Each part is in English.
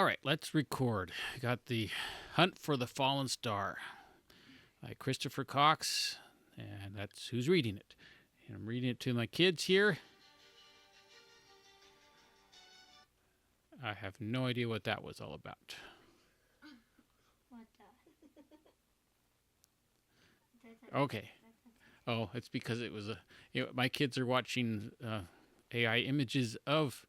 All right, let's record. We got The Hunt for the Fallen Star by Christopher Cox, and that's who's reading it. And I'm reading it to my kids here. I have no idea what that was all about. Okay. Oh, it's because it was my kids are watching AI images of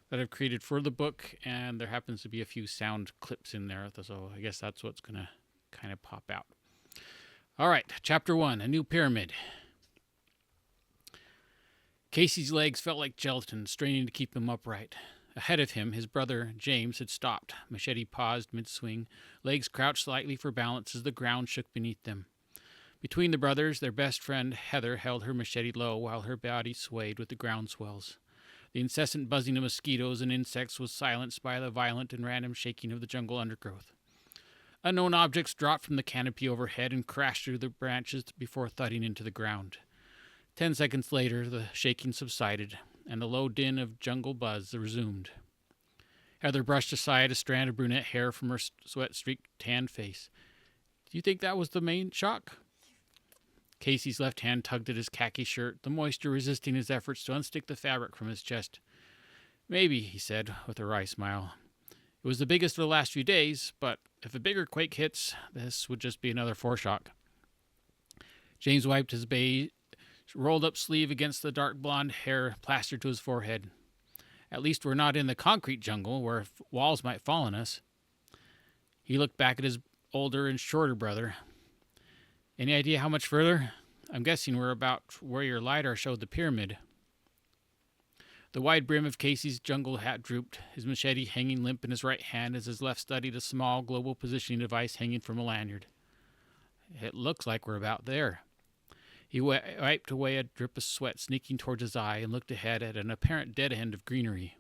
that I've created for the book, and there happens to be a few sound clips in there, so I guess that's what's going to kind of pop out. All right, Chapter 1, A New Pyramid. Casey's legs felt like gelatin, straining to keep him upright. Ahead of him, his brother, James, had stopped. Machete paused mid-swing, legs crouched slightly for balance as the ground shook beneath them. Between the brothers, their best friend, Heather, held her machete low while her body swayed with the ground swells. The incessant buzzing of mosquitoes and insects was silenced by the violent and random shaking of the jungle undergrowth. Unknown objects dropped from the canopy overhead and crashed through the branches before thudding into the ground. 10 seconds later, the shaking subsided, and the low din of jungle buzz resumed. Heather brushed aside a strand of brunette hair from her sweat-streaked tan face. "Do you think that was the main shock?" Casey's left hand tugged at his khaki shirt, the moisture resisting his efforts to unstick the fabric from his chest. "Maybe," he said, with a wry smile. "It was the biggest of the last few days, but if a bigger quake hits, this would just be another foreshock." James wiped his beige, rolled-up sleeve against the dark blonde hair plastered to his forehead. "At least we're not in the concrete jungle, where walls might fall on us." He looked back at his older and shorter brother. "Any idea how much further? I'm guessing we're about where your lidar showed the pyramid." The wide brim of Casey's jungle hat drooped, his machete hanging limp in his right hand as his left studied a small global positioning device hanging from a lanyard. "It looks like we're about there." He wiped away a drip of sweat sneaking towards his eye and looked ahead at an apparent dead end of greenery.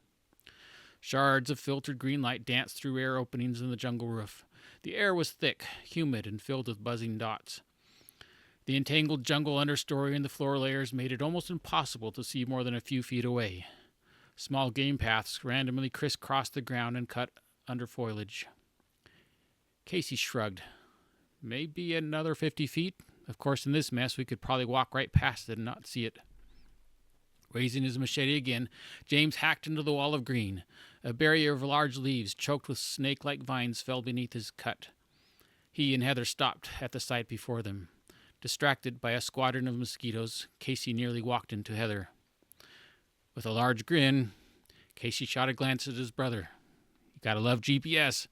Shards of filtered green light danced through air openings in the jungle roof. The air was thick, humid, and filled with buzzing dots. The entangled jungle understory and the floor layers made it almost impossible to see more than a few feet away. Small game paths randomly crisscrossed the ground and cut under foliage. Casey shrugged. "Maybe another 50 feet. Of course, in this mess, we could probably walk right past it and not see it." Raising his machete again, James hacked into the wall of green. A barrier of large leaves, choked with snake-like vines, fell beneath his cut. He and Heather stopped at the sight before them. Distracted by a squadron of mosquitoes, Casey nearly walked into Heather. With a large grin, Casey shot a glance at his brother. "You gotta love GPS."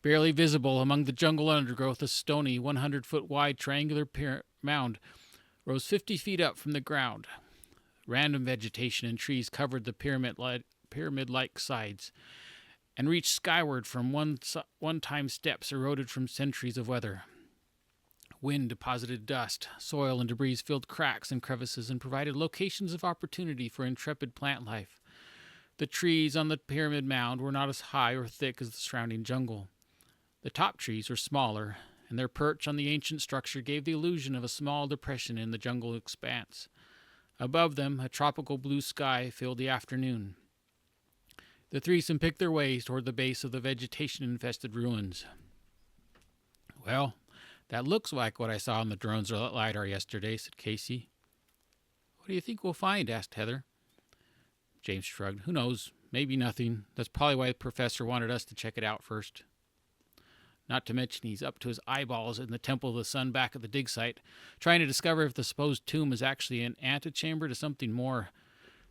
Barely visible among the jungle undergrowth, a stony, 100-foot-wide triangular mound rose 50 feet up from the ground. Random vegetation and trees covered the pyramid-like sides and reached skyward from one-time steps eroded from centuries of weather. Wind deposited dust, soil and debris filled cracks and crevices and provided locations of opportunity for intrepid plant life. The trees on the pyramid mound were not as high or thick as the surrounding jungle. The top trees were smaller, and their perch on the ancient structure gave the illusion of a small depression in the jungle expanse. Above them, a tropical blue sky filled the afternoon. The threesome picked their way toward the base of the vegetation-infested ruins. "Well, that looks like what I saw on the drones or lidar yesterday," said Casey. "What do you think we'll find?" asked Heather. James shrugged. "Who knows? Maybe nothing. That's probably why the professor wanted us to check it out first. Not to mention he's up to his eyeballs in the Temple of the Sun back at the dig site, trying to discover if the supposed tomb is actually an antechamber to something more,"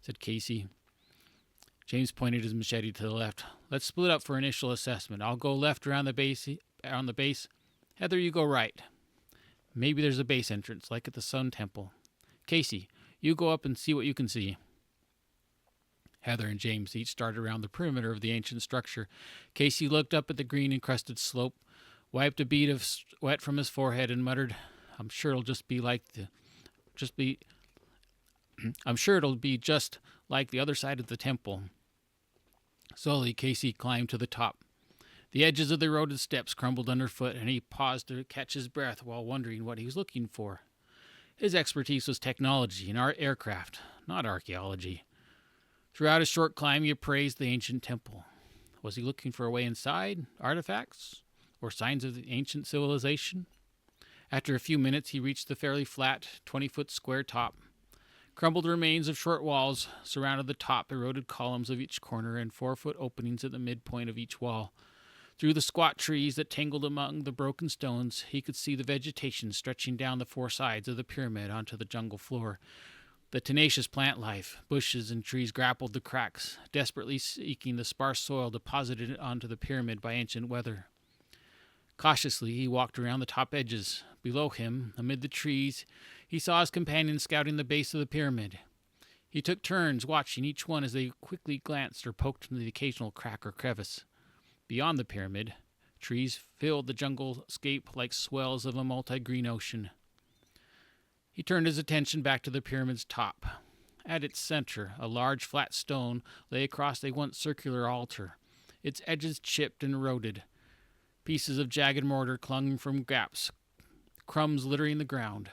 said Casey. James pointed his machete to the left. "Let's split up for initial assessment. I'll go left around the base. Heather, you go right. Maybe there's a base entrance, like at the Sun Temple. Casey, you go up and see what you can see." Heather and James each started around the perimeter of the ancient structure. Casey looked up at the green-encrusted slope, wiped a bead of sweat from his forehead, and muttered, I'm sure it'll be just like the other side of the temple." Slowly, Casey climbed to the top. The edges of the eroded steps crumbled underfoot, and he paused to catch his breath while wondering what he was looking for. His expertise was technology and aircraft, not archaeology. Throughout his short climb, he appraised the ancient temple. Was he looking for a way inside, artifacts, or signs of the ancient civilization? After a few minutes, he reached the fairly flat, 20-foot square top. Crumbled remains of short walls surrounded the top, eroded columns of each corner, and 4-foot openings at the midpoint of each wall. Through the squat trees that tangled among the broken stones, he could see the vegetation stretching down the 4 sides of the pyramid onto the jungle floor. The tenacious plant life, bushes and trees grappled the cracks, desperately seeking the sparse soil deposited onto the pyramid by ancient weather. Cautiously, he walked around the top edges. Below him, amid the trees, he saw his companions scouting the base of the pyramid. He took turns watching each one as they quickly glanced or poked into the occasional crack or crevice. Beyond the pyramid, trees filled the jungle scape like swells of a multi-green ocean. He turned his attention back to the pyramid's top. At its center, a large flat stone lay across a once circular altar, its edges chipped and eroded. Pieces of jagged mortar clung from gaps, crumbs littering the ground.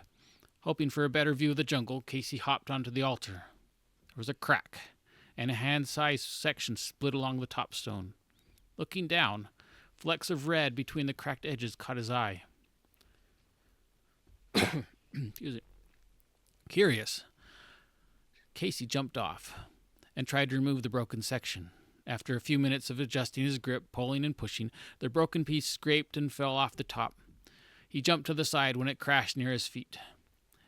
Hoping for a better view of the jungle, Casey hopped onto the altar. There was a crack, and a hand-sized section split along the top stone. Looking down, flecks of red between the cracked edges caught his eye. Excuse me. Curious, Casey jumped off and tried to remove the broken section. After a few minutes of adjusting his grip, pulling and pushing, the broken piece scraped and fell off the top. He jumped to the side when it crashed near his feet.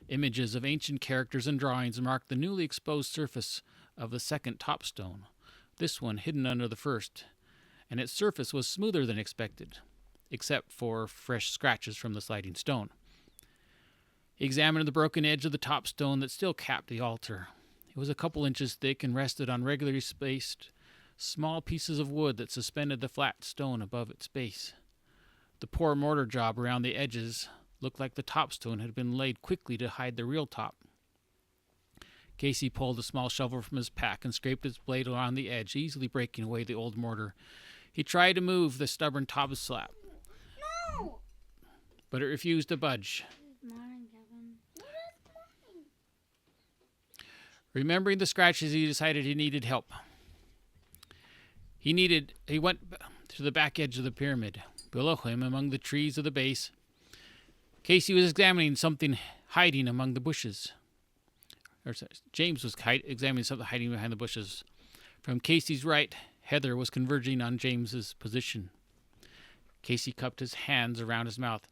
Images of ancient characters and drawings marked the newly exposed surface of the second top stone, this one hidden under the first, and its surface was smoother than expected, except for fresh scratches from the sliding stone. He examined the broken edge of the top stone that still capped the altar. It was a couple inches thick and rested on regularly spaced small pieces of wood that suspended the flat stone above its base. The poor mortar job around the edges looked like the top stone had been laid quickly to hide the real top. Casey pulled a small shovel from his pack and scraped its blade along the edge, easily breaking away the old mortar. He tried to move the stubborn top slab, but it refused to budge. Remembering the scratches, he decided he needed help. He went to the back edge of the pyramid. Below him, among the trees of the base, Casey was examining something hiding among the bushes. James was examining something hiding behind the bushes. From Casey's right, Heather was converging on James's position. Casey cupped his hands around his mouth.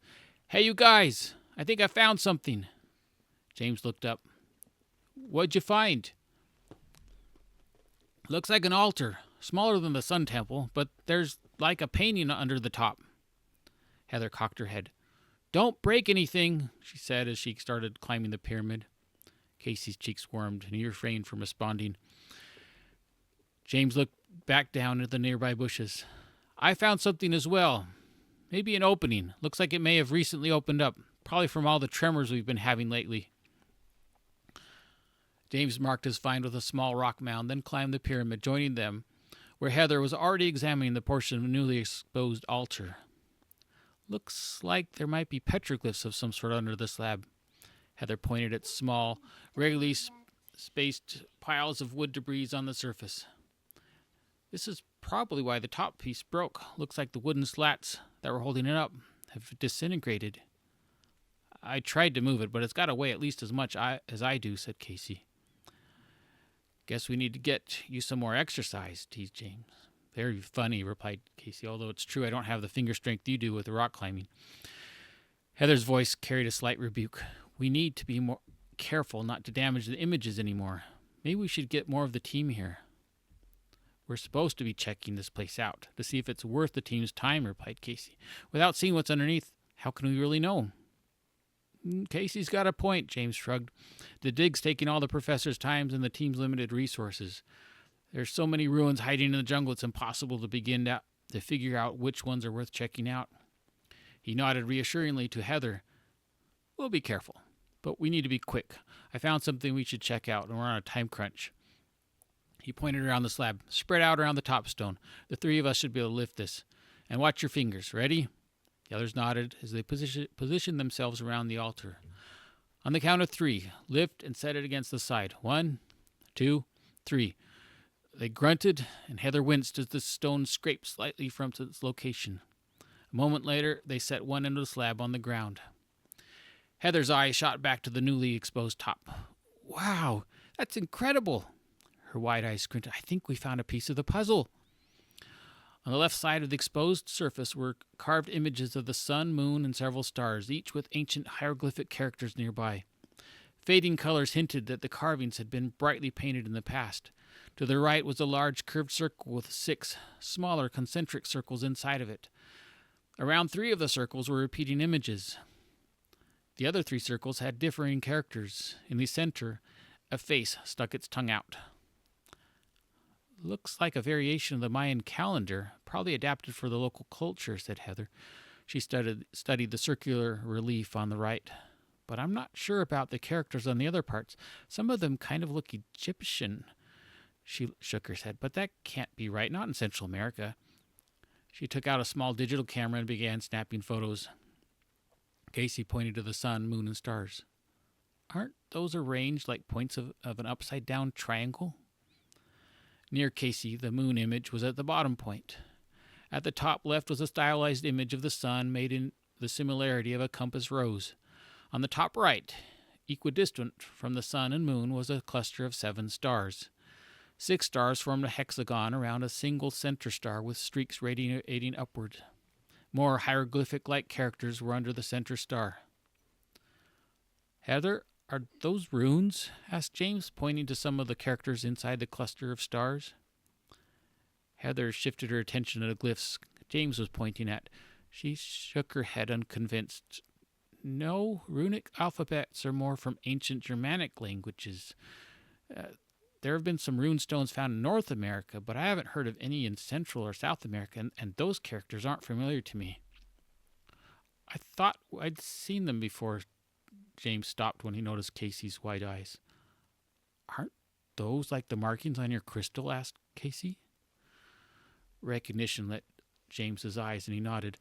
"Hey, you guys! I think I found something." James looked up. "What'd you find?" "Looks like an altar, smaller than the Sun Temple, but there's like a painting under the top." Heather cocked her head. "Don't break anything," she said as she started climbing the pyramid. Casey's cheeks warmed, and he refrained from responding. James looked back down at the nearby bushes. "I found something as well. Maybe an opening. Looks like it may have recently opened up, probably from all the tremors we've been having lately." James marked his find with a small rock mound, then climbed the pyramid, joining them, where Heather was already examining the portion of a newly exposed altar. "Looks like there might be petroglyphs of some sort under the slab." Heather pointed at small, regularly spaced piles of wood debris on the surface. "This is probably why the top piece broke. Looks like the wooden slats that were holding it up have disintegrated." "I tried to move it, but it's got to weigh at least as much as I do," said Casey. "Guess we need to get you some more exercise," teased James. "Very funny," replied Casey, "although it's true I don't have the finger strength you do with the rock climbing." Heather's voice carried a slight rebuke. "We need to be more careful not to damage the images anymore. Maybe we should get more of the team here." "We're supposed to be checking this place out to see if it's worth the team's time," replied Casey. "Without seeing what's underneath, how can we really know?" "Casey's got a point," James shrugged. "The dig's taking all the professor's time and the team's limited resources. There's so many ruins hiding in the jungle, it's impossible to begin to figure out which ones are worth checking out." He nodded reassuringly to Heather. "We'll be careful, but we need to be quick. I found something we should check out, and we're on a time crunch." He pointed around the slab. "Spread out around the top stone. The 3 of us should be able to lift this. And watch your fingers. Ready?" The others nodded as they positioned themselves around the altar. "On the count of 3, lift and set it against the side. 1, 2, 3. They grunted, and Heather winced as the stone scraped slightly from its location. A moment later, they set one end of the slab on the ground. Heather's eye shot back to the newly exposed top. Wow, that's incredible! Her wide eyes squinted. I think we found a piece of the puzzle. On the left side of the exposed surface were carved images of the sun, moon, and several stars, each with ancient hieroglyphic characters nearby. Fading colors hinted that the carvings had been brightly painted in the past. To the right was a large curved circle with 6 smaller concentric circles inside of it. Around 3 of the circles were repeating images. The other 3 circles had differing characters. In the center, a face stuck its tongue out. Looks like a variation of the Mayan calendar, probably adapted for the local culture, said Heather. She studied the circular relief on the right. But I'm not sure about the characters on the other parts. Some of them kind of look Egyptian. She shook her head. But that can't be right, not in Central America. She took out a small digital camera and began snapping photos. Casey pointed to the sun, moon, and stars. Aren't those arranged like points of an upside-down triangle? Near Casey, the moon image was at the bottom point. At the top left was a stylized image of the sun made in the similarity of a compass rose. On the top right, equidistant from the sun and moon, was a cluster of 7 stars. 6 stars formed a hexagon around a single center star with streaks radiating upward. More hieroglyphic-like characters were under the center star. Heather, are those runes? Asked James, pointing to some of the characters inside the cluster of stars. Heather shifted her attention to the glyphs James was pointing at. She shook her head, unconvinced. No, runic alphabets are more from ancient Germanic languages. There have been some rune stones found in North America, but I haven't heard of any in Central or South America, and those characters aren't familiar to me. I thought I'd seen them before. James stopped when he noticed Casey's wide eyes. Aren't those like the markings on your crystal? Asked Casey. Recognition lit James's eyes, and he nodded.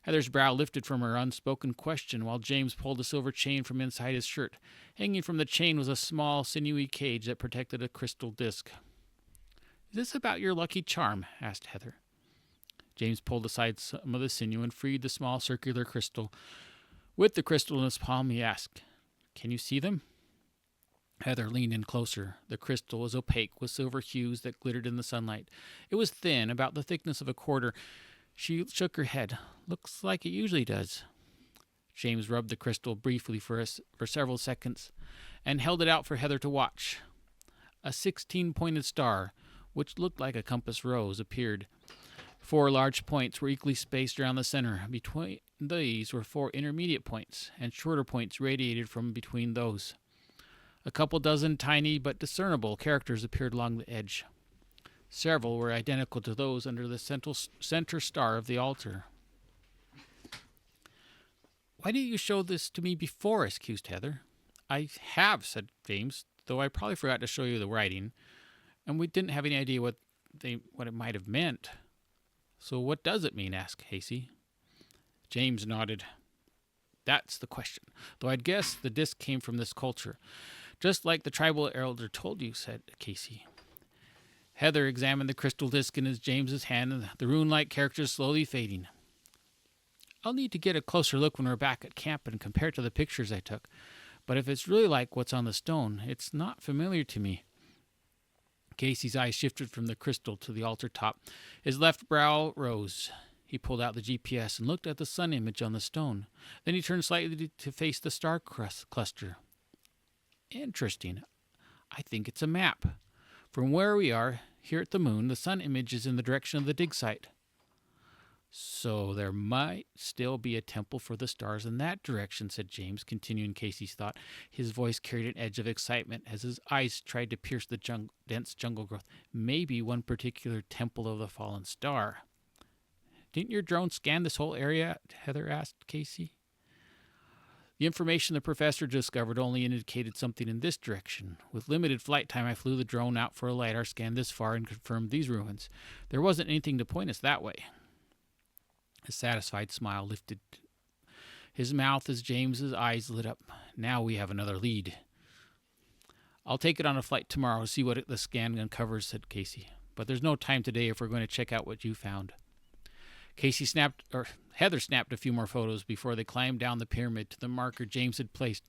Heather's brow lifted from her unspoken question while James pulled a silver chain from inside his shirt. Hanging from the chain was a small, sinewy cage that protected a crystal disc. Is this about your lucky charm? Asked Heather. James pulled aside some of the sinew and freed the small circular crystal. With the crystal in his palm, he asked, Can you see them? Heather leaned in closer. The crystal was opaque with silver hues that glittered in the sunlight. It was thin, about the thickness of a quarter. She shook her head. Looks like it usually does. James rubbed the crystal briefly for several seconds and held it out for Heather to watch. A 16-pointed star, which looked like a compass rose, appeared. 4 large points were equally spaced around the center. Between these were 4 intermediate points, and shorter points radiated from between those. A couple dozen tiny but discernible characters appeared along the edge. Several were identical to those under the center star of the altar. Why didn't you show this to me before? Accused Heather. I have, said James, though I probably forgot to show you the writing, and we didn't have any idea what it might have meant. So what does it mean? Asked Casey. James nodded. That's the question, though I'd guess the disc came from this culture. Just like the tribal elder told you, said Casey. Heather examined the crystal disc in James's hand, the rune-like characters slowly fading. I'll need to get a closer look when we're back at camp and compare to the pictures I took. But if it's really like what's on the stone, it's not familiar to me. Casey's eyes shifted from the crystal to the altar top. His left brow rose. He pulled out the GPS and looked at the sun image on the stone. Then he turned slightly to face the star cluster. Interesting. I think it's a map. From where we are, here at the moon, the sun image is in the direction of the dig site. So there might still be a temple for the stars in that direction, said James, continuing Casey's thought. His voice carried an edge of excitement as his eyes tried to pierce the dense jungle growth. Maybe one particular temple of the fallen star. Didn't your drone scan this whole area? Heather asked Casey. The information the professor discovered only indicated something in this direction. With limited flight time, I flew the drone out for a LiDAR scan this far and confirmed these ruins. There wasn't anything to point us that way. A satisfied smile lifted his mouth as James's eyes lit up. Now we have another lead. I'll take it on a flight tomorrow to see what the scan uncovers, said Casey. But there's no time today if we're going to check out what you found. Heather snapped a few more photos before they climbed down the pyramid to the marker James had placed.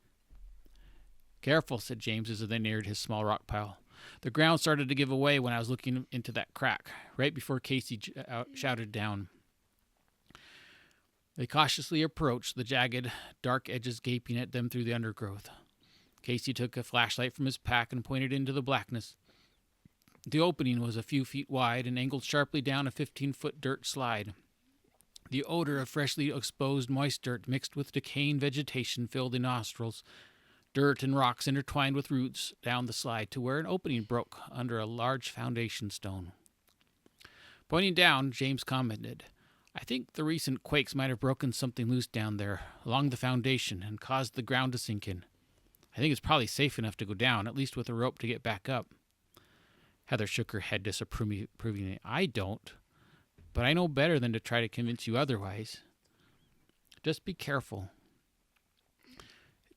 Careful, said James as they neared his small rock pile. The ground started to give away when I was looking into that crack, right before Casey shouted down. They cautiously approached, the jagged, dark edges gaping at them through the undergrowth. Casey took a flashlight from his pack and pointed into the blackness. The opening was a few feet wide and angled sharply down a 15-foot dirt slide. The odor of freshly exposed moist dirt mixed with decaying vegetation filled the nostrils. Dirt and rocks intertwined with roots down the slide to where an opening broke under a large foundation stone. Pointing down, James commented, I think the recent quakes might have broken something loose down there, along the foundation, and caused the ground to sink in. I think it's probably safe enough to go down, at least with a rope to get back up. Heather shook her head disapprovingly. I don't. But I know better than to try to convince you otherwise. Just be careful.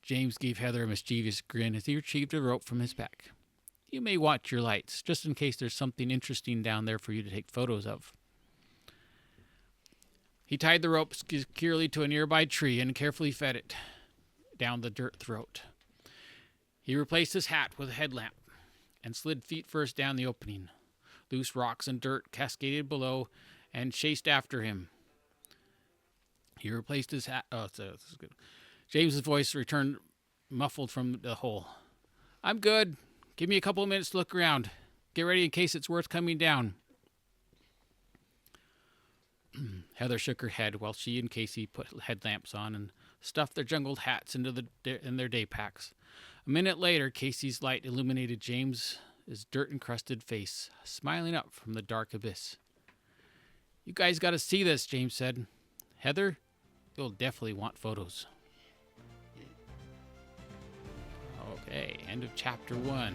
James gave Heather a mischievous grin as he retrieved a rope from his pack. You may watch your lights, just in case there's something interesting down there for you to take photos of. He tied the rope securely to a nearby tree and carefully fed it down the dirt throat. He replaced his hat with a headlamp and slid feet first down the opening. Loose rocks and dirt cascaded below and chased after him. He replaced his hat. Oh, this is good. James's voice returned muffled from the hole. I'm good. Give me a couple of minutes to look around. Get ready in case it's worth coming down. Heather shook her head while she and Casey put headlamps on and stuffed their jungled hats in their day packs. A minute later, Casey's light illuminated James's dirt-encrusted face, smiling up from the dark abyss. You guys got to see this, James said. Heather, you'll definitely want photos. Okay, end of chapter 1.